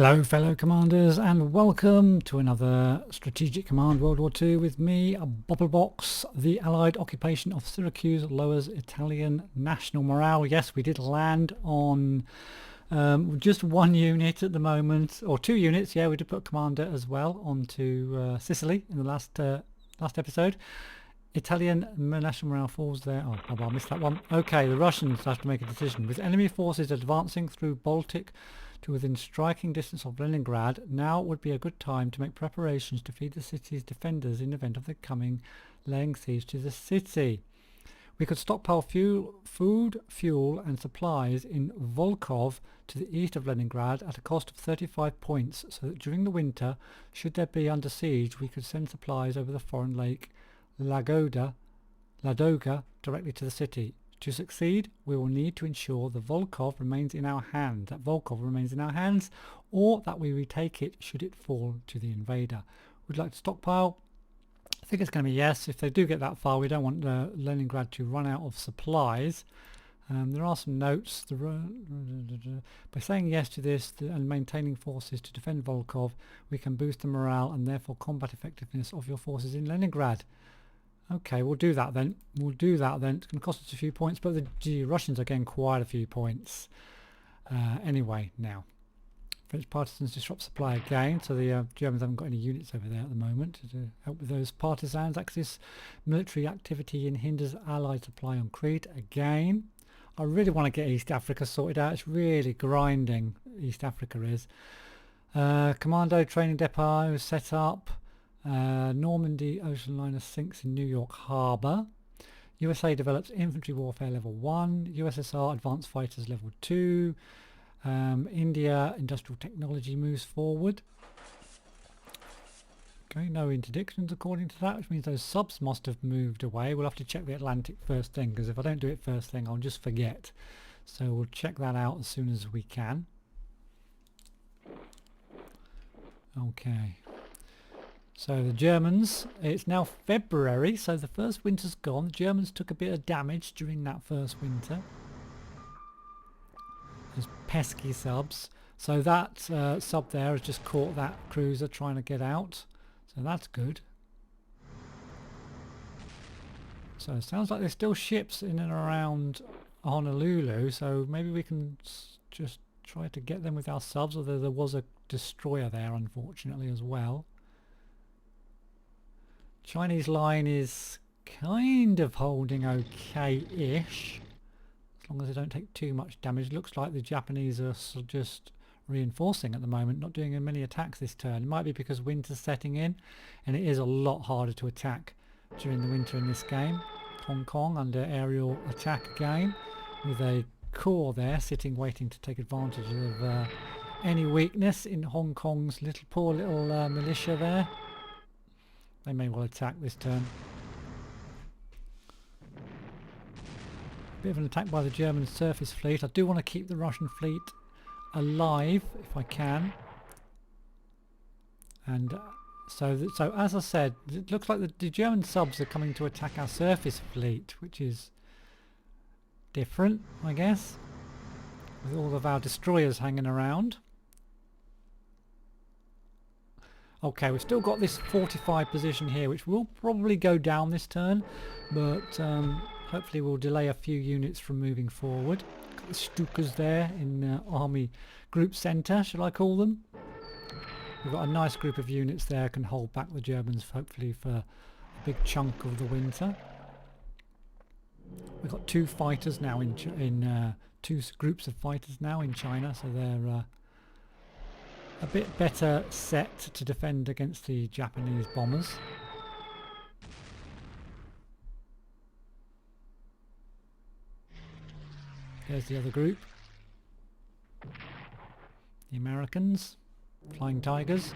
Hello fellow commanders and welcome to another Strategic Command World War II with me, Bubblebox. The Allied occupation of Syracuse lowers Italian national morale. Yes, we did land on just one unit at the moment, or two units. Yeah, we did put a commander as well onto Sicily in the last episode. Italian national morale falls there. Oh, I missed that one. Okay, the Russians have to make a decision. With enemy forces advancing through Baltic to within striking distance of Leningrad, now would be a good time to make preparations to feed the city's defenders in event of the coming laying siege to the city. We could stockpile food, fuel and supplies in Volkhov to the east of Leningrad at a cost of 35 points, so that during the winter, should there be under siege, we could send supplies over the foreign lake Ladoga directly to the city. To succeed, we will need to ensure the Volkhov remains in our hands, or that we retake it should it fall to the invader. Would like to stockpile? I think it's going to be yes. If they do get that far, we don't want Leningrad to run out of supplies. There are some notes. By saying yes to this and maintaining forces to defend Volkhov, we can boost the morale and therefore combat effectiveness of your forces in Leningrad. Okay, we'll do that then. It's going to cost us a few points, but the Russians are getting quite a few points. Anyway, now. French partisans disrupt supply again, so the Germans haven't got any units over there at the moment to help with those partisans. Axis military activity and hinders Allied supply on Crete again. I really want to get East Africa sorted out. It's really grinding, East Africa is. Commando training depot set up. Normandy ocean liner sinks in New York Harbour. USA develops infantry warfare level 1. USSR advanced fighters level 2. India industrial technology moves forward. Okay, no interdictions according to that, which means those subs must have moved away. We'll have to check the Atlantic first thing, because if I don't do it first thing I'll just forget. So we'll check that out as soon as we can. Okay. So the Germans, it's now February, so the first winter's gone. The Germans took a bit of damage during that first winter. Those pesky subs. So that sub there has just caught that cruiser trying to get out. So that's good. So it sounds like there's still ships in and around Honolulu, so maybe we can just try to get them with our subs, although there was a destroyer there unfortunately as well. Chinese line is kind of holding okay-ish, as long as they don't take too much damage. Looks like the Japanese are just reinforcing at the moment, not doing many attacks this turn. It might be because winter's setting in, and it is a lot harder to attack during the winter in this game. Hong Kong under aerial attack again, with a corps there sitting waiting to take advantage of any weakness in Hong Kong's poor little militia there. They may well attack this turn. Bit of an attack by the German surface fleet. I do want to keep the Russian fleet alive if I can. And so as I said, it looks like the German subs are coming to attack our surface fleet, which is different, I guess, with all of our destroyers hanging around. Okay, we've still got this fortified position here, which will probably go down this turn, but hopefully we'll delay a few units from moving forward. Got the Stukas there in Army Group Centre, shall I call them? We've got a nice group of units there, can hold back the Germans hopefully for a big chunk of the winter. We've got two fighters now two groups of fighters now in China, so they're a bit better set to defend against the Japanese bombers. There's the other group. The Americans, Flying Tigers.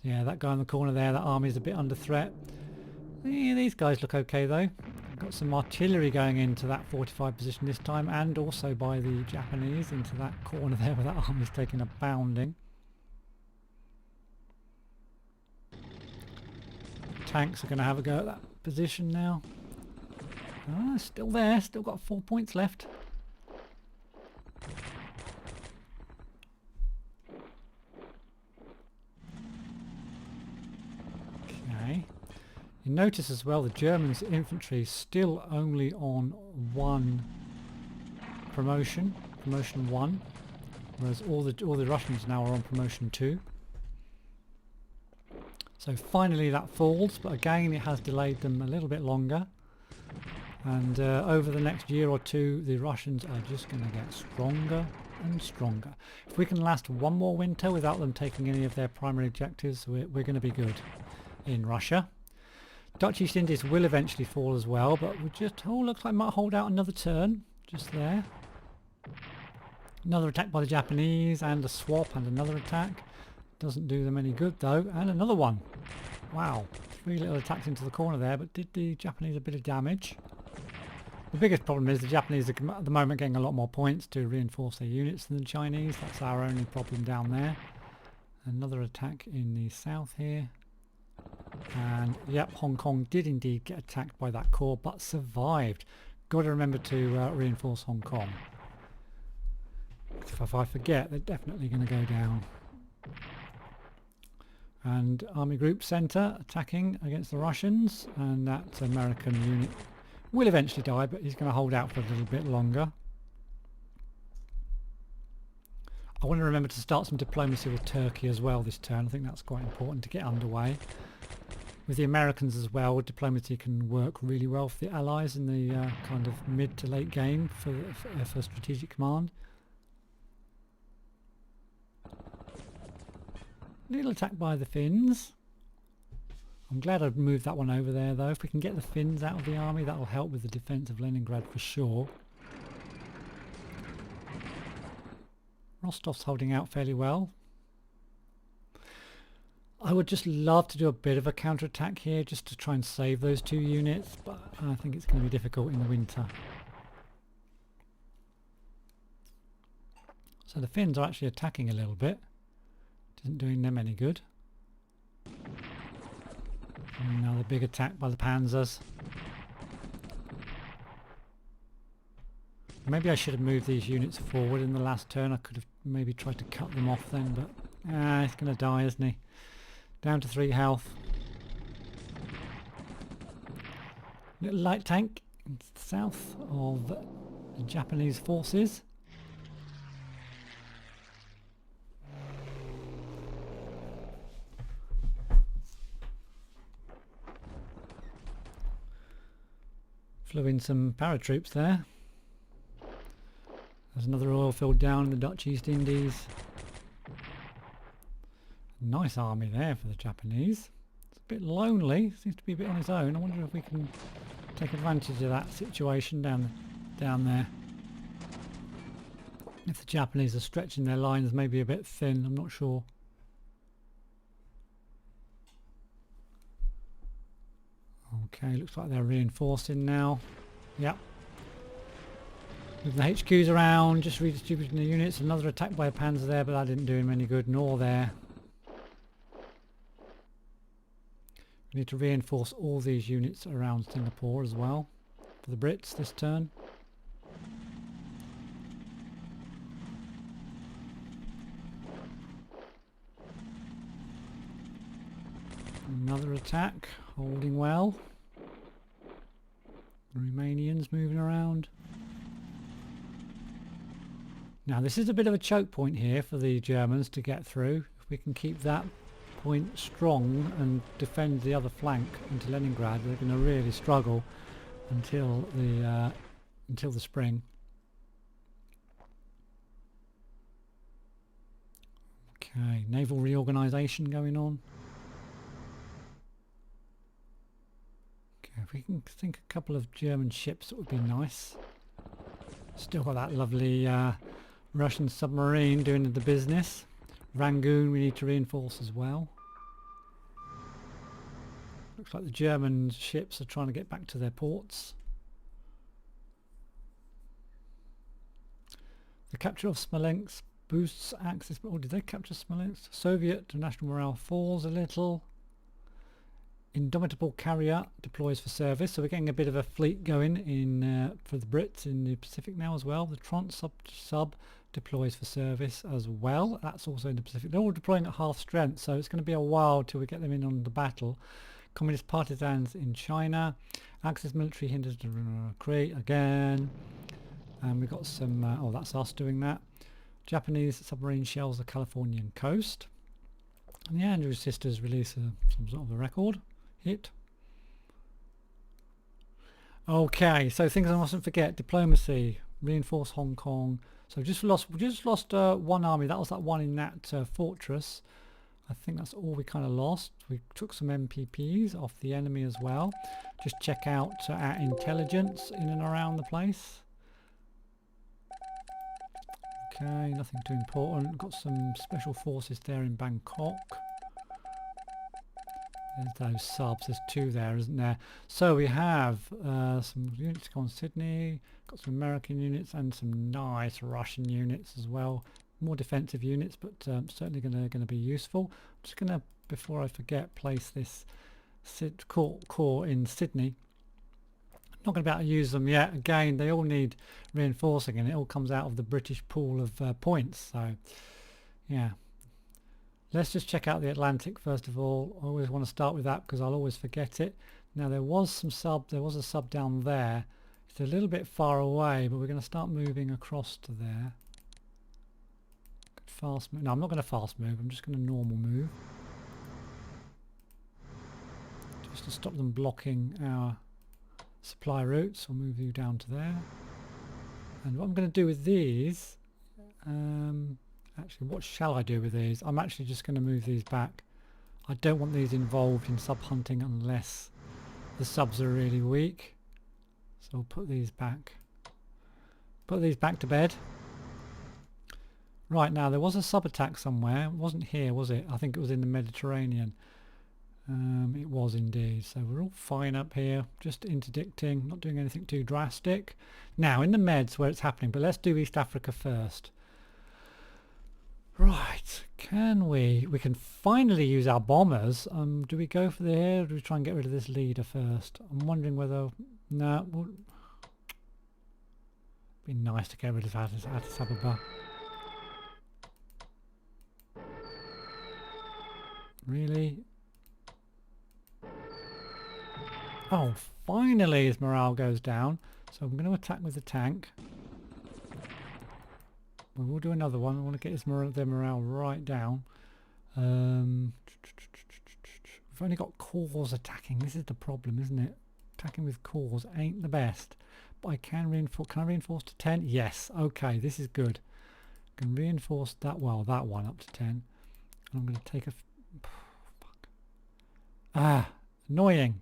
Yeah, that guy in the corner there, that army's a bit under threat. Yeah, these guys look okay though. Got some artillery going into that fortified position this time, and also by the Japanese into that corner there where that army's taking a pounding. Tanks are going to have a go at that position now. Ah, still there, still got 4 points left. You notice as well the Germans infantry still only on one promotion, promotion 1, whereas all the Russians now are on promotion 2. So finally that falls, but again it has delayed them a little bit longer. And over the next year or two the Russians are just going to get stronger and stronger. If we can last one more winter without them taking any of their primary objectives, we're going to be good in Russia. Dutch East Indies will eventually fall as well, but we just, oh, looks like we might hold out another turn just there. Another attack by the Japanese and a swap and another attack. Doesn't do them any good though, and another one. Wow, 3 little attacks into the corner there, but did the Japanese a bit of damage. The biggest problem is the Japanese are at the moment getting a lot more points to reinforce their units than the Chinese. That's our only problem down there. Another attack in the south here. And yep, Hong Kong did indeed get attacked by that corps, but survived. Got to remember to reinforce Hong Kong. If I forget, they're definitely going to go down. And Army Group Centre attacking against the Russians, and that American unit will eventually die, but he's going to hold out for a little bit longer. I want to remember to start some diplomacy with Turkey as well this turn. I think that's quite important to get underway. With the Americans as well, diplomacy can work really well for the Allies in the kind of mid to late game for Strategic Command. Little attack by the Finns. I'm glad I've moved that one over there though. If we can get the Finns out of the army, that will help with the defence of Leningrad for sure. Rostov's holding out fairly well. I would just love to do a bit of a counter-attack here just to try and save those 2 units, but I think it's going to be difficult in the winter. So the Finns are actually attacking a little bit. Isn't doing them any good. Another big attack by the Panzers. Maybe I should have moved these units forward in the last turn. I could have maybe tried to cut them off then, but he's going to die, isn't he? Down to 3 health. Little light tank south of the Japanese forces. Flew in some paratroops there. There's another oil field down in the Dutch East Indies. Nice army there for the Japanese. It's a bit lonely, seems to be a bit on its own. I wonder if we can take advantage of that situation down there. If the Japanese are stretching their lines maybe a bit thin, I'm not sure. Okay, looks like they're reinforcing now. Yep. With the HQs around, just redistributing the units. Another attack by a Panzer there, but that didn't do him any good, nor there. We need to reinforce all these units around Singapore as well, for the Brits this turn. Another attack, holding well. The Romanians moving around. Now this is a bit of a choke point here for the Germans to get through. If we can keep that point strong and defend the other flank into Leningrad, they're going to really struggle until the spring. Okay, naval reorganisation going on. If we can think a couple of German ships, that would be nice. Still got that lovely Russian submarine doing the business. Rangoon we need to reinforce as well. Looks like the German ships are trying to get back to their ports. The capture of Smolensk boosts Axis. Oh, did they capture Smolensk? Soviet national morale falls a little. Indomitable carrier deploys for service, so we're getting a bit of a fleet going in for the Brits in the Pacific now as well. The Trent sub deploys for service as well. That's also in the Pacific. They're all deploying at half strength, so it's going to be a while till we get them in on the battle. Communist partisans in China. Axis military hinders Crete again. And we've got some, oh, that's us doing that. Japanese submarine shells the Californian coast. And the Andrews sisters release some sort of a record hit. Okay, so things I mustn't forget: diplomacy, reinforce Hong Kong. So we just lost one army. That was that one in that fortress. I think that's all we kind of lost. We took some MPPs off the enemy as well. Just check out our intelligence in and around the place. Okay, nothing too important. Got some special forces there in Bangkok. There's those subs. There's two there, isn't there? So we have some units on Sydney. Got some American units and some nice Russian units as well. More defensive units, but certainly going to be useful. I'm just going to, before I forget, place this core in Sydney. Not going to be able to use them yet. Again, they all need reinforcing, and it all comes out of the British pool of points. So, yeah. Let's just check out the Atlantic first of all. I always want to start with that because I'll always forget it. Now there was a sub down there. It's a little bit far away, but we're going to start moving across to there. Fast move. No, I'm not going to fast move. I'm just going to normal move. Just to stop them blocking our supply routes. I'll move you down to there. And what I'm going to do with these, actually, what shall I do with these? I'm actually just going to move these back. I don't want these involved in sub hunting unless the subs are really weak. So I'll put these back. Put these back to bed. Right, now there was a sub attack somewhere. It wasn't here, was it? I think it was in the Mediterranean. It was indeed. So we're all fine up here, just interdicting, not doing anything too drastic. Now in the Meds where it's happening, but let's do East Africa first. Right, we can finally use our bombers. Do we go for the air, or do we try and get rid of this leader first? I'm wondering whether, no, it'd be nice to get rid of Addis Ababa. Really? Oh, finally his morale goes down. So I'm going to attack with the tank. We will do another one. I want to get their morale right down. We've only got cores attacking. This is the problem, isn't it? Attacking with cores ain't the best. But I can reinforce. Can I reinforce to 10? Yes. Okay, this is good. I can reinforce that. Well, that one up to 10. And I'm going to take a... fuck. Ah, annoying.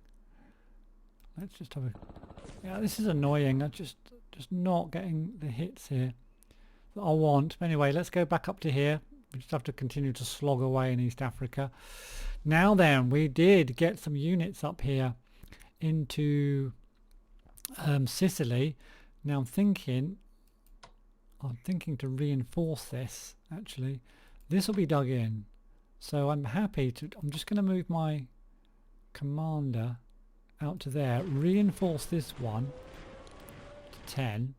Let's just have a... Yeah, this is annoying. I'm just not getting the hits here that I want. But anyway, let's go back up to here. We just have to continue to slog away in East Africa. Now then, we did get some units up here into Sicily. Now I'm thinking to reinforce this. Actually, this will be dug in. So I'm happy to... I'm just going to move my commander out to there, reinforce this one to 10,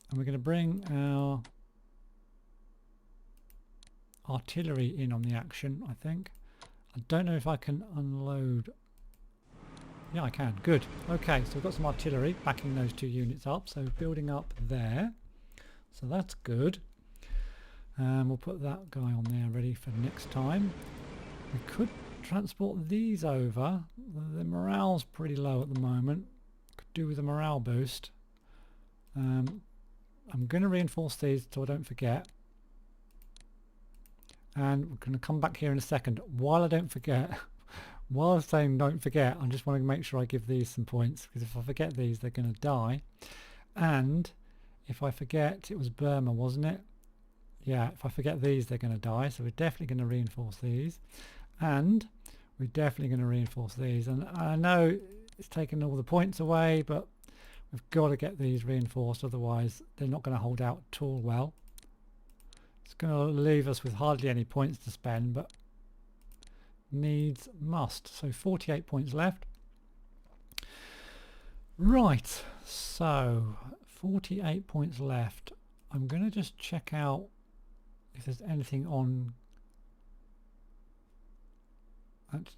and we're going to bring our artillery in on the action. I think I don't know if I can unload. Yeah, I can. Good. Okay, so we've got some artillery backing those two units up, so building up there, so that's good. We'll put that guy on there ready for next time. We could transport these over. The morale's pretty low at the moment. Could do with a morale boost. I'm going to reinforce these so I don't forget. And we're going to come back here in a second. While I don't forget, while I'm saying don't forget, I just want to make sure I give these some points, because if I forget these, they're going to die. And if I forget, it was Burma, wasn't it? Yeah, if I forget these, they're going to die. So we're definitely going to reinforce these. And we're definitely going to reinforce these. And I know it's taken all the points away, but we've got to get these reinforced, otherwise they're not going to hold out at all well. It's going to leave us with hardly any points to spend, but needs must. So 48 points left. Right, so 48 points left. I'm going to just check out if there's anything on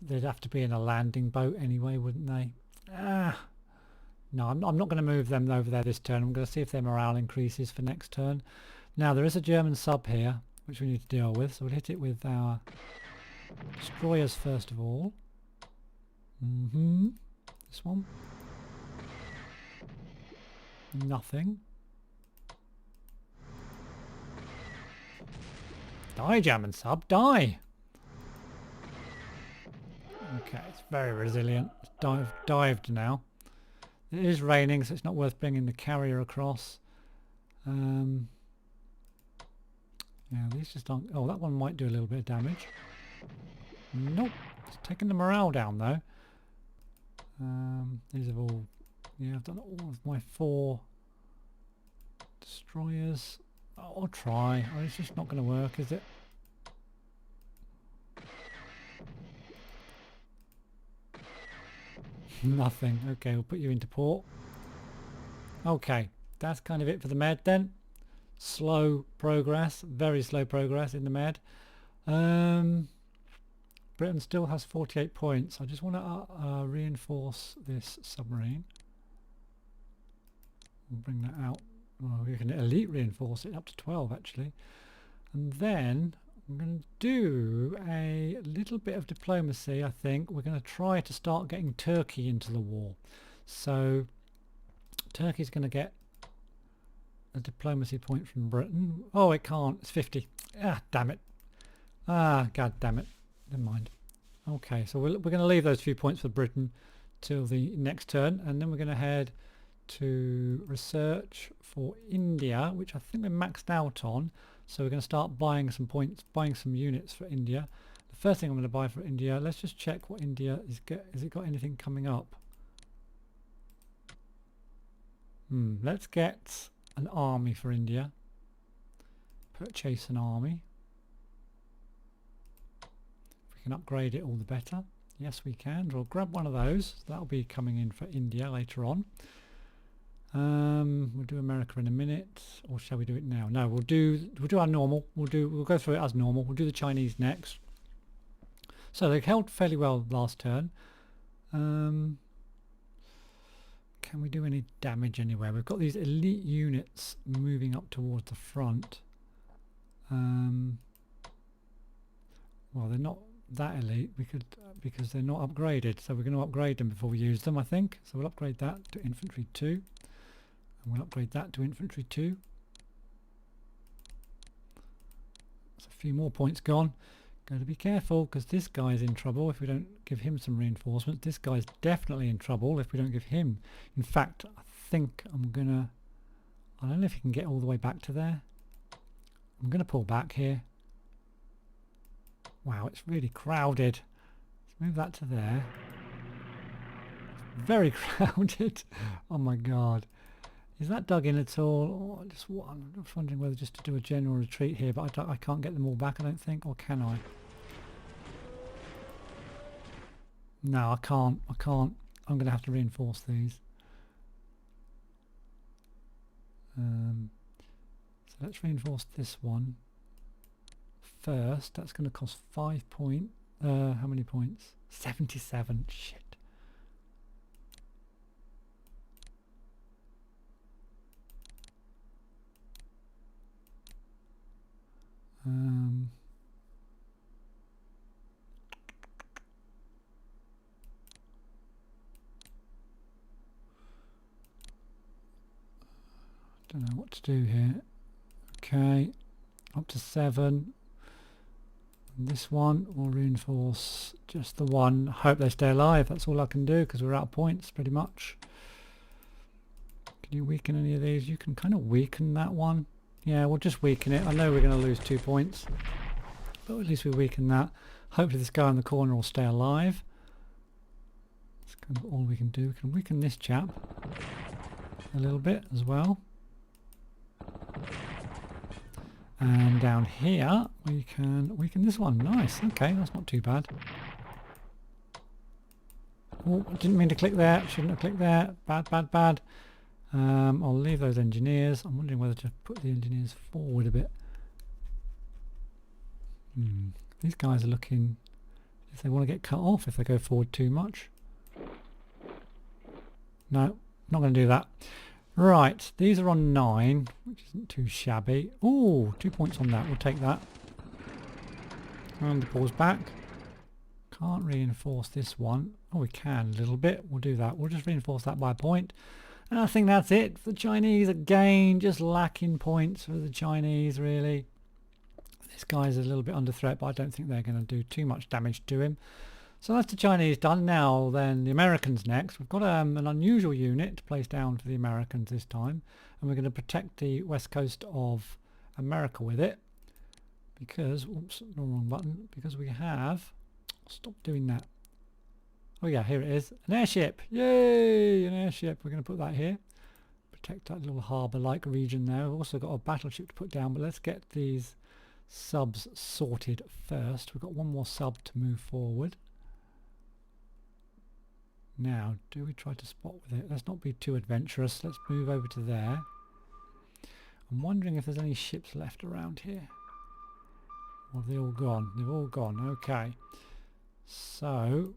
They'd have to be in a landing boat anyway, wouldn't they? No, I'm not going to move them over there this turn. I'm going to see if their morale increases for next turn. Now, there is a German sub here, which we need to deal with. So we'll hit it with our destroyers first of all. This one. Nothing. Die, German sub, die! Okay, it's very resilient. It's dived now. It is raining, so it's not worth bringing the carrier across. Yeah, these just aren't... Oh, that one might do a little bit of damage. Nope. It's taking the morale down, though. These have all... Yeah, I've done all of my 4 destroyers. I'll try. Oh, it's just not going to work, is it? Nothing. Okay, we'll put you into port. Okay, that's kind of it for the med then. Slow progress, very slow progress in the med. Britain still has 48 points. I just want to reinforce this submarine. We'll bring that out. Well, we can elite reinforce it up to 12 actually. And then I'm going to do a little bit of diplomacy, I think. We're going to try to start getting Turkey into the war. So Turkey's going to get a diplomacy point from Britain. Oh, it can't. It's 50. Ah, damn it. Ah, god damn it. Never mind. Okay, so we're going to leave those few points for Britain till the next turn, and then we're going to head to research for India, which I think we're maxed out on. So we're going to start buying some points, buying some units for India. The first thing I'm going to buy for India, let's just check what India is. Has it got anything coming up? Let's get an army for India. Purchase an army. If we can upgrade it, all the better. Yes, we can. We'll grab one of those. That'll be coming in for India later on. We'll do America in a minute, or shall we do it now? No, we'll do our normal. We'll go through it as normal. We'll do the Chinese next. So they held fairly well last turn. Can we do any damage anywhere? We've got these elite units moving up towards the front. Well, they're not that elite. We could because they're not upgraded. So we're going to upgrade them before we use them, I think. So we'll upgrade that to infantry 2. And we'll upgrade that to infantry 2. There's a few more points gone. Got to be careful because this guy's in trouble if we don't give him some reinforcements. This guy's definitely in trouble if we don't give him. In fact, I think I'm gonna... I don't know if you can get all the way back to there. I'm gonna pull back here. Wow, it's really crowded. Let's move that to there. It's very crowded. Oh my god. Is that dug in at all? Oh, I'm just wondering whether just to do a general retreat here, but I can't get them all back, I don't think, or can I? No, I can't. I'm going to have to reinforce these. So let's reinforce this one first. That's going to cost 5 points. How many points? 77. Shit. Don't know what to do here. Okay, up to 7. And this one will reinforce just the one. Hope they stay alive. That's all I can do because we're out of points pretty much. Can you weaken any of these? You can kind of weaken that one. Yeah, we'll just weaken it. I know we're going to lose 2 points, but at least we weaken that. Hopefully this guy in the corner will stay alive. That's kind of all we can do. We can weaken this chap a little bit as well. And down here we can weaken this one. Nice. Okay, that's not too bad. Oh, I didn't mean to click there. Shouldn't have clicked there. Bad, bad, bad. I'll leave those engineers. I'm wondering whether to put the engineers forward a bit. These guys are looking if they want to get cut off if they go forward too much. No, not going to do that. Right, these are on 9, which isn't too shabby. Ooh, 2 points on that. We'll take that. And the pause back. Can't reinforce this one. Oh, we can a little bit. We'll do that. We'll just reinforce that by a point. And I think that's it for the Chinese. Again, just lacking points for the Chinese, really. This guy's a little bit under threat, but I don't think they're going to do too much damage to him. So that's the Chinese done. Now then, the Americans next. We've got an unusual unit to place down for the Americans this time. And we're going to protect the west coast of America with it. Because, oops, no, wrong button. Because we have... Stop doing that. Oh yeah, here it is. An airship. Yay! An airship. We're going to put that here. Protect that little harbour-like region there. We've also got a battleship to put down, but let's get these subs sorted first. We've got one more sub to move forward. Now, do we try to spot with it? Let's not be too adventurous. Let's move over to there. I'm wondering if there's any ships left around here. Or have they all gone? They've all gone. Okay. So,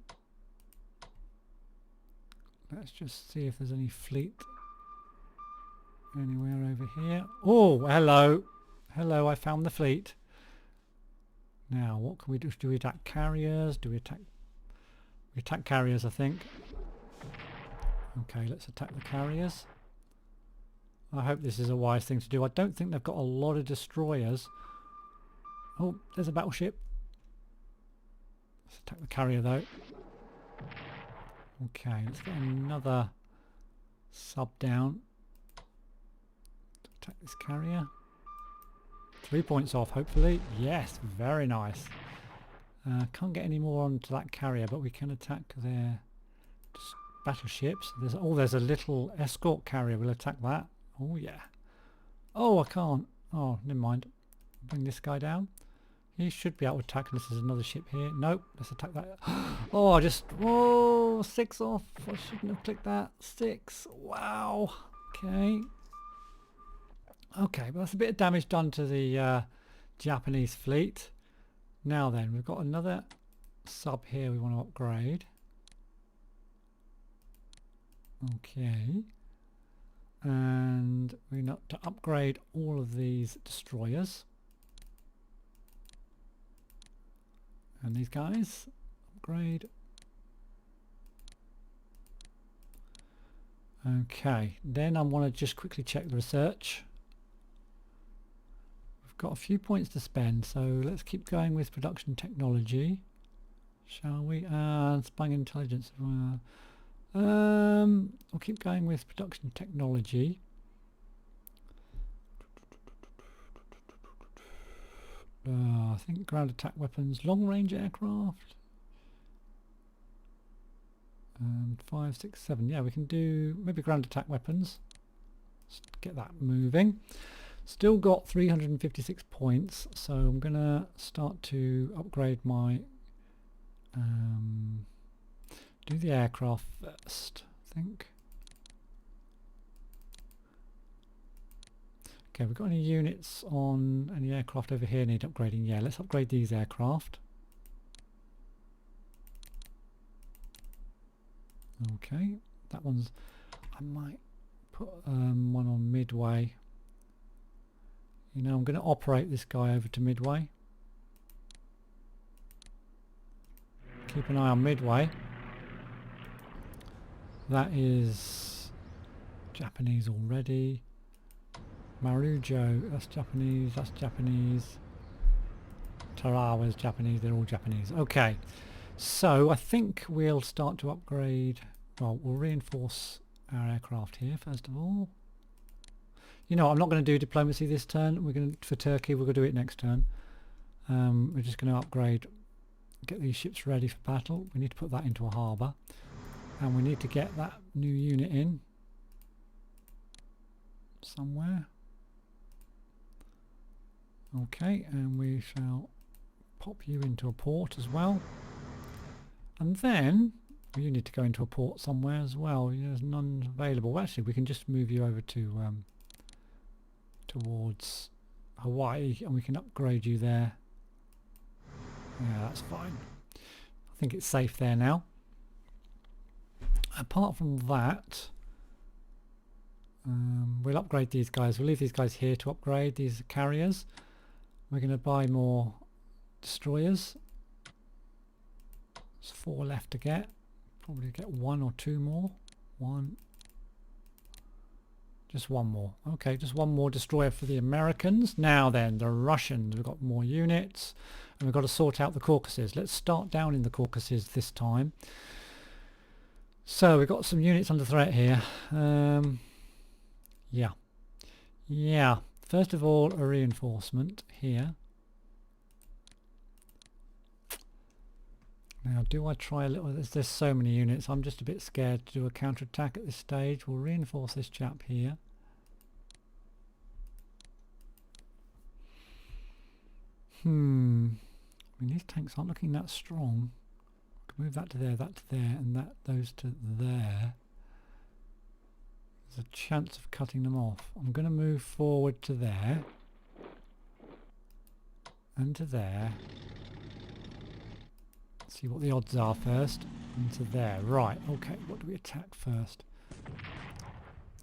let's just see if there's any fleet anywhere over here. Oh, hello. Hello, I found the fleet. Now, what can we do? Do we attack carriers? Do we attack... We attack carriers, I think. Okay, let's attack the carriers. I hope this is a wise thing to do. I don't think they've got a lot of destroyers. Oh, there's a battleship. Let's attack the carrier though. Okay, let's get another sub down. Attack this carrier. 3 points off, hopefully. Yes, very nice. Can't get any more onto that carrier, but we can attack their battleships. There's a little escort carrier. We'll attack that. Oh yeah. Oh, I can't. Oh, never mind. Bring this guy down. He should be able to attack unless there's another ship here. Nope. Let's attack that. Oh, I just... Whoa! 6 off. I shouldn't have clicked that. 6. Wow. Okay. Okay, but that's a bit of damage done to the Japanese fleet. Now then, we've got another sub here we want to upgrade. Okay. And we need to upgrade all of these destroyers. And these guys, upgrade. Okay, then I want to just quickly check the research. We've got a few points to spend, so let's keep going with production technology, shall we? And spying intelligence. We'll keep going with production technology. I think ground attack weapons, long range aircraft. 5, 6, 7. Yeah, we can do maybe ground attack weapons. Let's get that moving. Still got 356 points, so I'm gonna start to upgrade my do the aircraft first, I think. Okay, we've got any units on any aircraft over here need upgrading? Yeah, let's upgrade these aircraft. Okay, that one's... I might put one on Midway. You know, I'm going to operate this guy over to Midway. Keep an eye on Midway. That is Japanese already. Marujo, that's Japanese, that's Japanese. Tarawa's Japanese, they're all Japanese. Okay, so I think we'll start to upgrade. Well, we'll reinforce our aircraft here first of all. You know, I'm not going to do diplomacy this turn. We're going to, for Turkey, we're going to do it next turn. We're just going to upgrade, get these ships ready for battle. We need to put that into a harbour. And we need to get that new unit in somewhere. Okay, and we shall pop you into a port as well. And then you need to go into a port somewhere as well. There's none available. Well, actually, we can just move you over to towards Hawaii, and we can upgrade you there. Yeah, that's fine. I I think it's safe there now. Apart from that, we'll upgrade these guys. We'll leave these guys here to upgrade. These are carriers. We're going to buy more destroyers. There's 4 left to get. Probably get 1 or 2 more. Just one more. Okay, just one more destroyer for the Americans. Now then, the Russians. We've got more units. And we've got to sort out the Caucasus. Let's start down in the Caucasus this time. So we've got some units under threat here. Yeah. First of all, a reinforcement here. Now, do I try a little? There's so many units. I'm just a bit scared to do a counterattack at this stage. We'll reinforce this chap here. I mean, these tanks aren't looking that strong. I can move that to there, and those to there. There's a chance of cutting them off. I'm going to move forward to there. And to there. See what the odds are first. And to there. Right, okay, what do we attack first?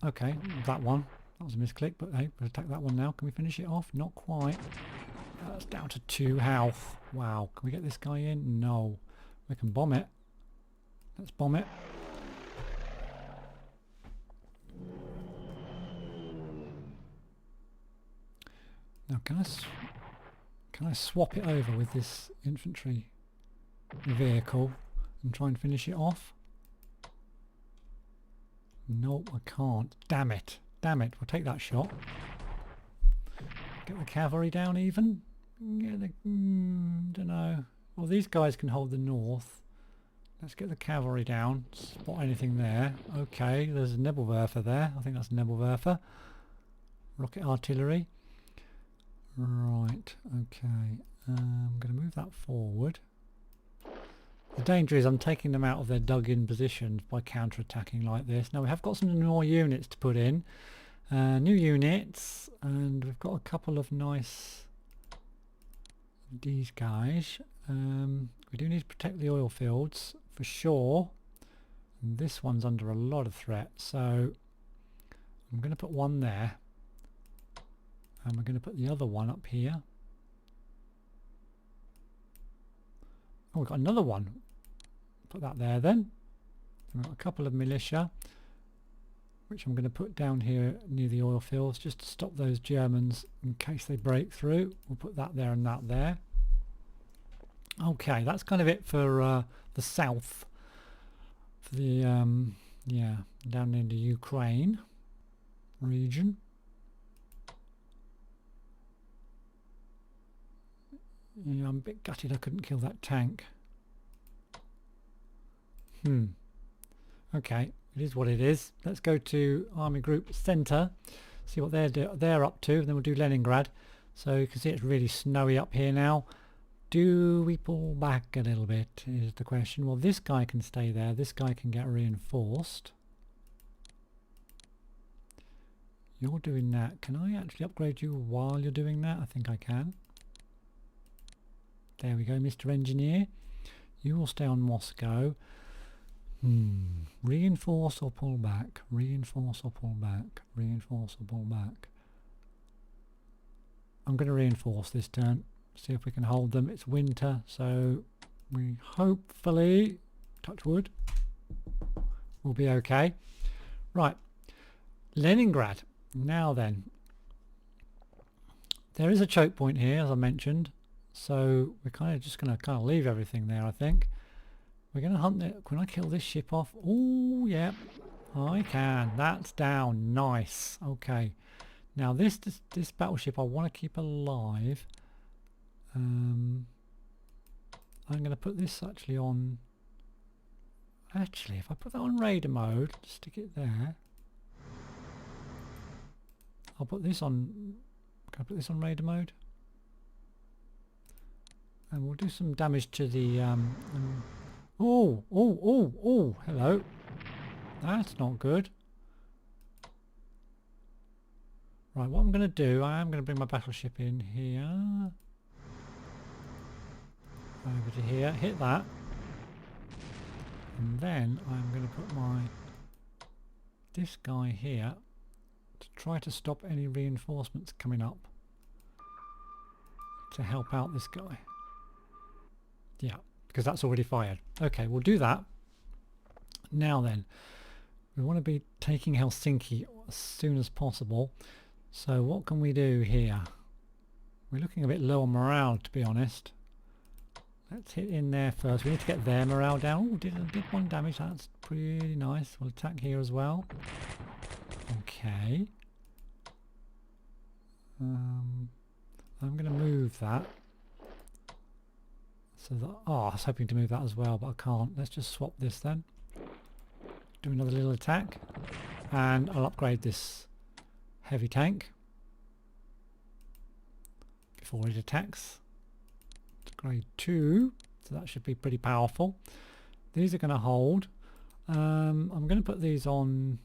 Okay, that one. That was a misclick, but hey, we'll attack that one now. Can we finish it off? Not quite. That's down to 2 health. Wow, can we get this guy in? No. We can bomb it. Let's bomb it. Now can I swap it over with this infantry vehicle and try and finish it off? Nope, I can't. Damn it. Damn it. We'll take that shot. Get the cavalry down even? Don't know. Well, these guys can hold the north. Let's get the cavalry down. Spot anything there. Okay, there's a Nebelwerfer there. I think that's a Nebelwerfer. Rocket artillery. Right, okay. I'm going to move that forward. The danger is I'm taking them out of their dug-in positions by counter-attacking like this. Now we have got some more units to put in. New units, and we've got a couple of nice these guys. We do need to protect the oil fields for sure. And this one's under a lot of threat, so I'm going to put one there. And we're going to put the other one up here. Oh, we've got another one. Put that there then. We've got a couple of militia, which I'm going to put down here near the oil fields just to stop those Germans in case they break through. We'll put that there and that there. Okay, that's kind of it for the south. For the, yeah, down into Ukraine region. Yeah, I'm a bit gutted I couldn't kill that tank. Okay, it is what it is. Let's go to Army Group Centre, see what they're up to, and then we'll do Leningrad. So you can see it's really snowy up here now. Do we pull back a little bit is the question. Well, this guy can stay there. This guy can get reinforced. You're doing that. Can I actually upgrade you while you're doing that? I think I can. There we go, Mr. Engineer. You will stay on Moscow. Reinforce or pull back? Reinforce or pull back? Reinforce or pull back? I'm going to reinforce this turn. See if we can hold them. It's winter, so we hopefully, touch wood, will be okay. Right, Leningrad. Now then, there is a choke point here, as I mentioned. So we're kind of just going to leave everything there, I think. We're going to hunt it. Can I kill this ship off? Oh, yeah, I can. That's down. Nice. Okay. Now this battleship I want to keep alive. I'm going to put this actually on... Actually, if I put that on raider mode, stick it there. I'll put this on... Can I put this on raider mode? And we'll do some damage to the oh, hello. That's not good. Right, what I'm going to do, I am going to bring my battleship in here. Over to here, hit that. And then I'm going to put this guy here to try to stop any reinforcements coming up to help out this guy. Yeah, because that's already fired. Okay, we'll do that. Now then, we want to be taking Helsinki as soon as possible. So what can we do here? We're looking a bit low on morale, to be honest. Let's hit in there first. We need to get their morale down. Oh, did 1 damage. That's pretty nice. We'll attack here as well. Okay. I'm going to move that. So that, oh, I was hoping to move that as well, but I can't. Let's just swap this then. Do another little attack. And I'll upgrade this heavy tank before it attacks. Grade 2, so that should be pretty powerful. These are going to hold. I'm going to put these on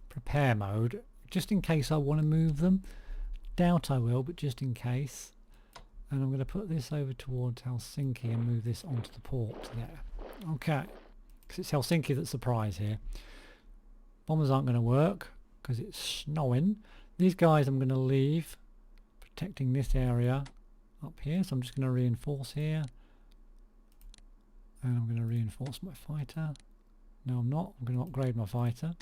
prepare mode just in case I want to move them. Doubt I will, but just in case. And I'm going to put this over towards Helsinki and move this onto the port there. Okay, because it's Helsinki that's the prize here. Bombers aren't going to work because it's snowing. These guys I'm going to leave protecting this area up here, so I'm just going to reinforce here, and I'm going to reinforce my fighter. No, I'm not. I'm going to upgrade my fighter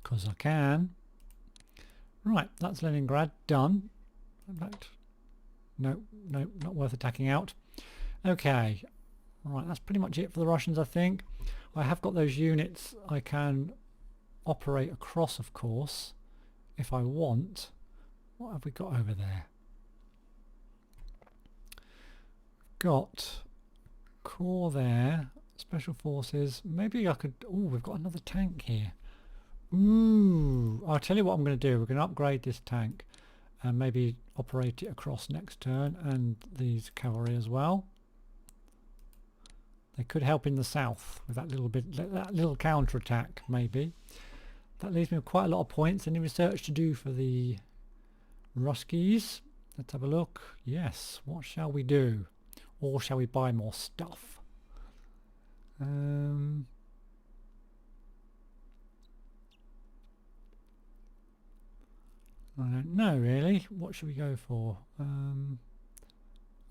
because I can. Right, that's Leningrad done. In fact, no, not worth attacking out. Okay, right, that's pretty much it for the Russians, I think. I have got those units I can operate across, of course, if I want. What have we got over there? Got Corps there, Special Forces. Maybe I could... Oh, we've got another tank here. Ooh, I'll tell you what I'm going to do. We're going to upgrade this tank and maybe operate it across next turn, and these cavalry as well. They could help in the south with that little counter attack, maybe. That leaves me with quite a lot of points. Any research to do for the Ruskies? Let's have a look. Yes, what shall we do? Or shall we buy more stuff? I don't know really. What should we go for? I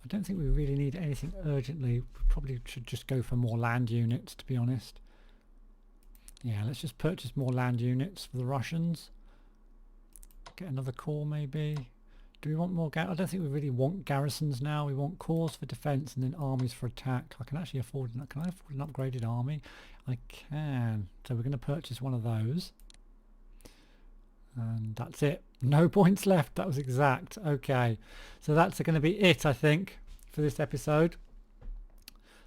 don't think we really need anything urgently. We probably should just go for more land units, to be honest. Yeah, let's just purchase more land units for the Russians. Get another corps maybe. Do we want more? I don't think we really want garrisons now. We want corps for defence and then armies for attack. I can actually afford... Can I afford an upgraded army? I can. So we're going to purchase one of those. And that's it. No points left. That was exact. Okay. So that's going to be it, I think, for this episode.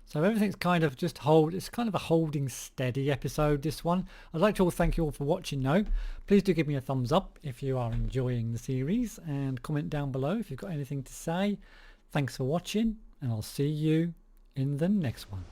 So everything's kind of just it's kind of a holding steady episode, this one. I'd like to thank you all for watching though. Please do give me a thumbs up if you are enjoying the series, and comment down below if you've got anything to say. Thanks for watching, and I'll see you in the next one.